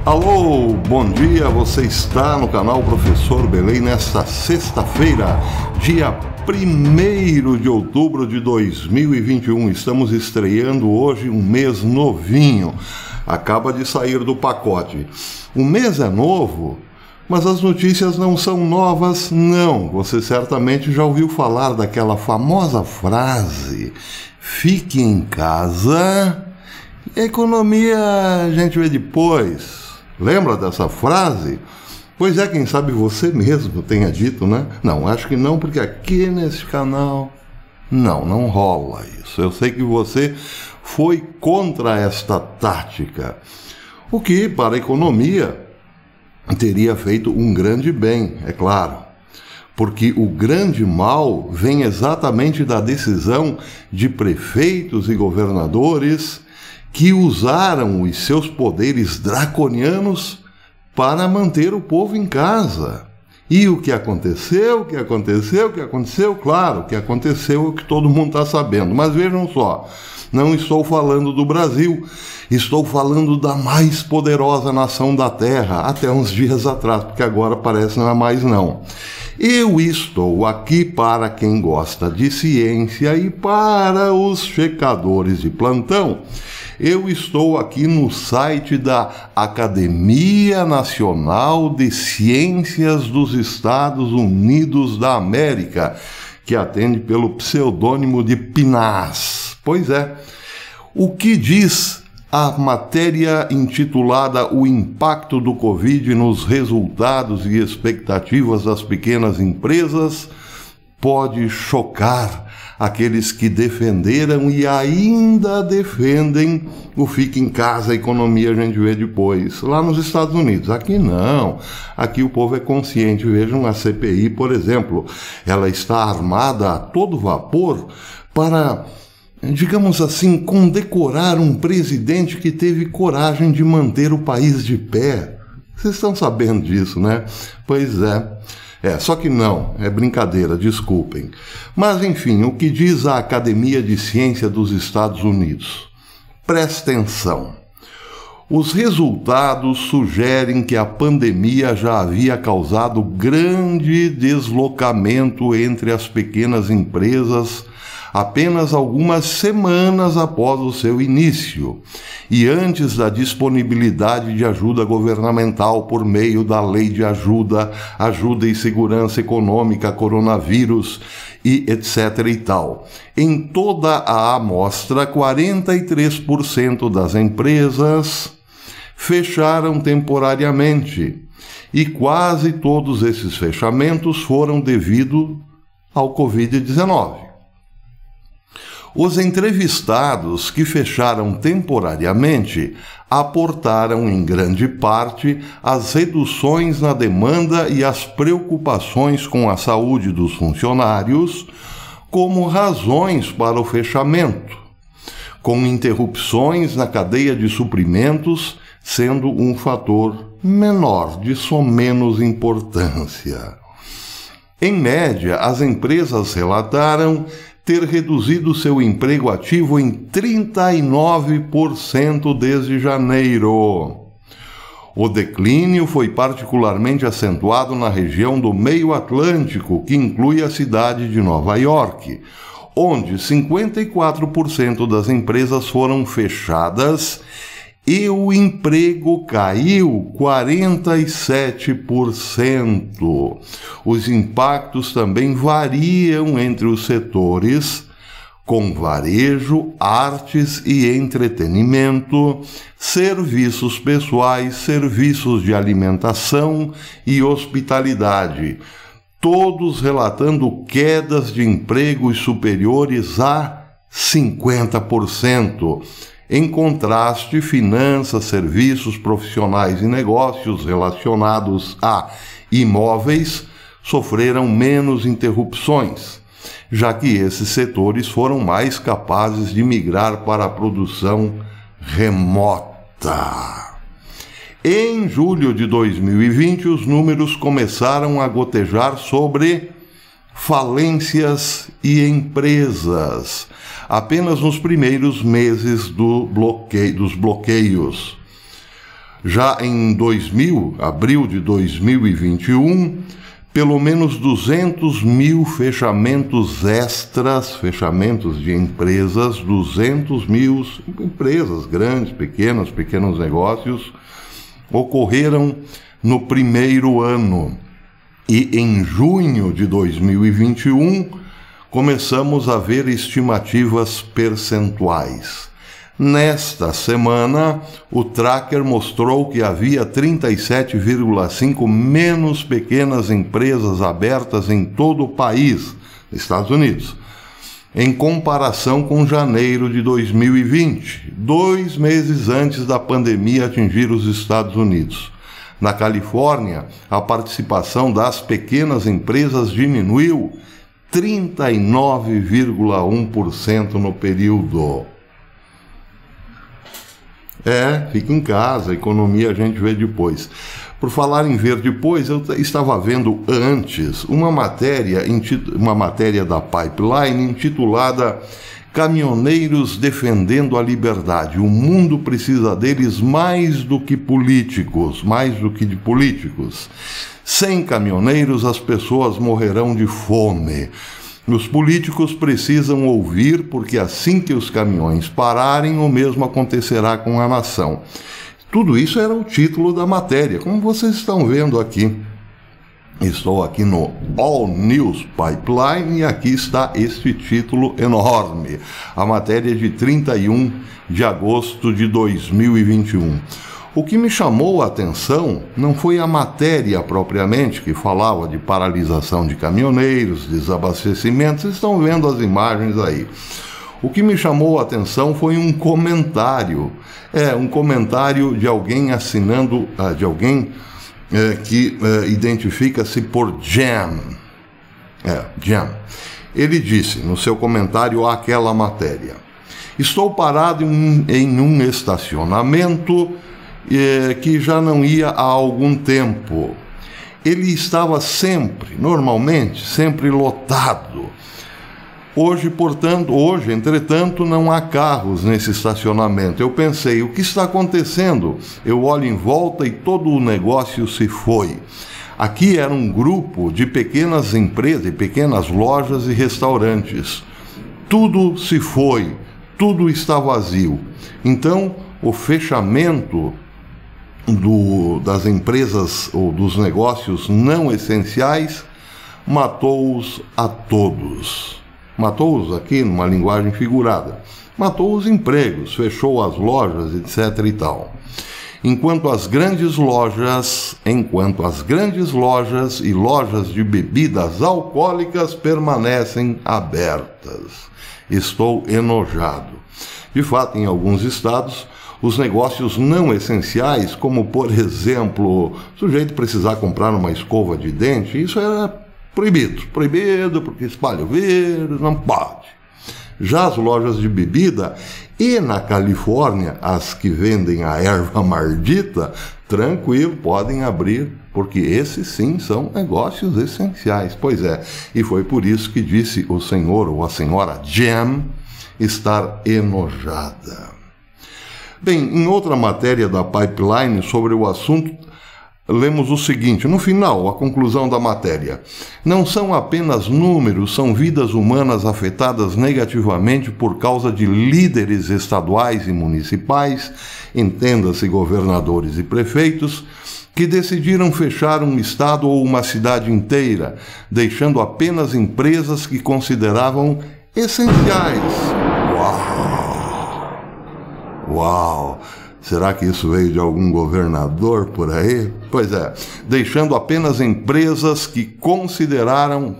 Alô, bom dia, você está no canal Professor Belém nesta sexta-feira, dia 1º de outubro de 2021. Estamos estreando hoje um mês novinho, acaba de sair do pacote. O mês é novo, mas as notícias não são novas, não. Você certamente já ouviu falar daquela famosa frase: fique em casa, economia a gente vê depois. Lembra dessa frase? Pois é, quem sabe você mesmo tenha dito, né? Não, acho que não, porque aqui nesse canal não rola isso. Eu sei que você foi contra esta tática, o que para a economia teria feito um grande bem, é claro, porque o grande mal vem exatamente da decisão de prefeitos e governadores que usaram os seus poderes draconianos para manter o povo em casa. E o que aconteceu? Claro, o que aconteceu é o que todo mundo está sabendo. Mas vejam só, não estou falando do Brasil, estou falando da mais poderosa nação da Terra, até uns dias atrás, porque agora parece não é mais não. Eu estou aqui para quem gosta de ciência e para os checadores de plantão. Eu estou aqui no site da Academia Nacional de Ciências dos Estados Unidos da América, que atende pelo pseudônimo de PNAS. Pois é, o que diz a matéria intitulada O Impacto do Covid nos Resultados e Expectativas das Pequenas Empresas pode chocar aqueles que defenderam e ainda defendem o fique em casa, a economia a gente vê depois, lá nos Estados Unidos. Aqui não, aqui o povo é consciente. Vejam a CPI, por exemplo, ela está armada a todo vapor para, digamos assim, condecorar um presidente que teve coragem de manter o país de pé. Vocês estão sabendo disso, né? Pois é. Só que não, é brincadeira, desculpem. Mas, enfim, o que diz a Academia de Ciência dos Estados Unidos? Presta atenção. Os resultados sugerem que a pandemia já havia causado grande deslocamento entre as pequenas empresas apenas algumas semanas após o seu início e antes da disponibilidade de ajuda governamental por meio da Lei de Ajuda e Segurança Econômica, Coronavírus e etc. e tal. Em toda a amostra, 43% das empresas fecharam temporariamente e quase todos esses fechamentos foram devido ao Covid-19. Os entrevistados que fecharam temporariamente aportaram em grande parte as reduções na demanda e as preocupações com a saúde dos funcionários como razões para o fechamento, com interrupções na cadeia de suprimentos sendo um fator menor, de menos importância. Em média, as empresas relataram ter reduzido seu emprego ativo em 39% desde janeiro. O declínio foi particularmente acentuado na região do Meio Atlântico, que inclui a cidade de Nova York, onde 54% das empresas foram fechadas e o emprego caiu 47%. Os impactos também variam entre os setores, com varejo, artes e entretenimento, serviços pessoais, serviços de alimentação e hospitalidade, todos relatando quedas de empregos superiores a 50%. Em contraste, finanças, serviços, profissionais e negócios relacionados a imóveis sofreram menos interrupções, já que esses setores foram mais capazes de migrar para a produção remota. Em julho de 2020, os números começaram a gotejar sobre falências e empresas, apenas nos primeiros meses dos bloqueios. Já em abril de 2021, pelo menos 200 mil fechamentos extras, fechamentos de empresas, 200 mil empresas grandes, pequenos negócios, ocorreram no primeiro ano. E em junho de 2021, começamos a ver estimativas percentuais. Nesta semana, o tracker mostrou que havia 37,5 menos pequenas empresas abertas em todo o país, Estados Unidos, em comparação com janeiro de 2020, 2 meses antes da pandemia atingir os Estados Unidos. Na Califórnia, a participação das pequenas empresas diminuiu 39,1% no período. Fica em casa, a economia a gente vê depois. Por falar em ver depois, eu estava vendo antes uma matéria da Pipeline intitulada Caminhoneiros defendendo a liberdade. O mundo precisa deles mais do que de políticos. Sem caminhoneiros, as pessoas morrerão de fome. Os políticos precisam ouvir, porque assim que os caminhões pararem, o mesmo acontecerá com a nação. Tudo isso era o título da matéria, como vocês estão vendo aqui. Estou aqui no All News Pipeline e aqui está este título enorme. A matéria de 31 de agosto de 2021. O que me chamou a atenção não foi a matéria propriamente, que falava de paralisação de caminhoneiros, desabastecimento, vocês estão vendo as imagens aí. O que me chamou a atenção foi um comentário, de alguém assinando, que identifica-se por Jam. Jam. Ele disse no seu comentário àquela matéria: estou parado em um estacionamento que já não ia há algum tempo. Ele estava normalmente sempre lotado. Hoje, entretanto, não há carros nesse estacionamento. Eu pensei, o que está acontecendo? Eu olho em volta e todo o negócio se foi. Aqui era um grupo de pequenas empresas, pequenas lojas e restaurantes. Tudo se foi, tudo está vazio. Então, o fechamento das empresas ou dos negócios não essenciais matou-os a todos. Matou-os aqui numa linguagem figurada. Matou os empregos, fechou as lojas, etc. e tal. Enquanto as grandes lojas e lojas de bebidas alcoólicas permanecem abertas. Estou enojado. De fato, em alguns estados, os negócios não essenciais, como, por exemplo, o sujeito precisar comprar uma escova de dente, isso era proibido porque espalha o vírus, não pode. Já as lojas de bebida, e na Califórnia, as que vendem a erva maldita, tranquilo, podem abrir, porque esses sim são negócios essenciais. Pois é, e foi por isso que disse o senhor ou a senhora Jam estar enojada. Bem, em outra matéria da Pipeline sobre o assunto, lemos o seguinte, no final, a conclusão da matéria: não são apenas números, são vidas humanas afetadas negativamente por causa de líderes estaduais e municipais, entenda-se governadores e prefeitos, que decidiram fechar um estado ou uma cidade inteira, deixando apenas empresas que consideravam essenciais. Uau! Será que isso veio de algum governador por aí? Pois é, deixando apenas empresas que consideravam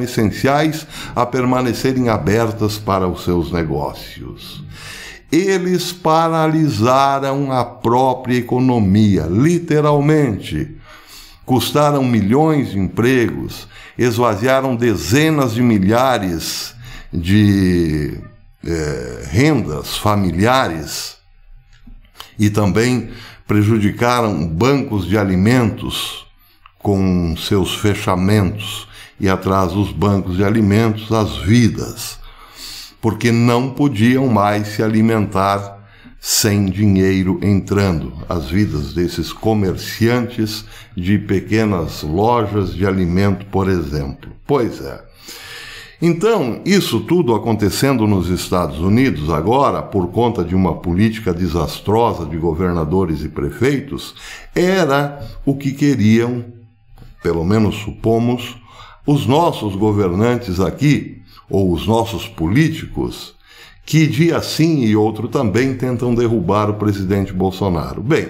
essenciais a permanecerem abertas para os seus negócios. Eles paralisaram a própria economia, literalmente. Custaram milhões de empregos, esvaziaram dezenas de milhares de rendas familiares e também prejudicaram bancos de alimentos com seus fechamentos e atrás dos bancos de alimentos as vidas, porque não podiam mais se alimentar sem dinheiro entrando, as vidas desses comerciantes de pequenas lojas de alimento, por exemplo. Pois é. Então, isso tudo acontecendo nos Estados Unidos agora, por conta de uma política desastrosa de governadores e prefeitos, era o que queriam, pelo menos supomos, os nossos governantes aqui, ou os nossos políticos, que dia sim e outro também tentam derrubar o presidente Bolsonaro. Bem,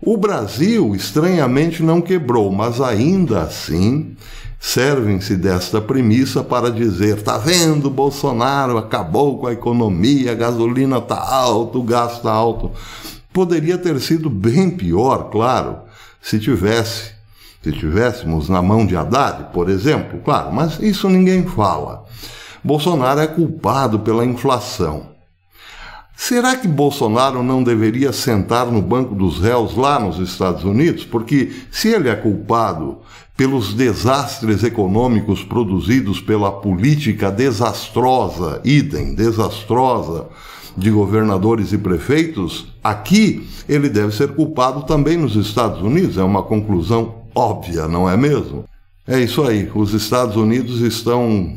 o Brasil estranhamente não quebrou, mas ainda assim servem-se desta premissa para dizer: tá vendo, Bolsonaro acabou com a economia, a gasolina tá alto, o gás tá alto. Poderia ter sido bem pior, claro, se tivéssemos na mão de Haddad, por exemplo, claro, mas isso ninguém fala. Bolsonaro é culpado pela inflação. Será que Bolsonaro não deveria sentar no banco dos réus lá nos Estados Unidos? Porque se ele é culpado pelos desastres econômicos produzidos pela política desastrosa, desastrosa, de governadores e prefeitos, aqui ele deve ser culpado também nos Estados Unidos. É uma conclusão óbvia, não é mesmo? É isso aí, os Estados Unidos estão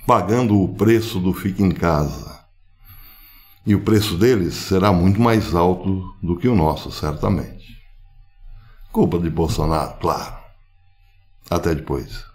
pagando o preço do fica em casa. E o preço deles será muito mais alto do que o nosso, certamente. Culpa de Bolsonaro, claro. Até depois.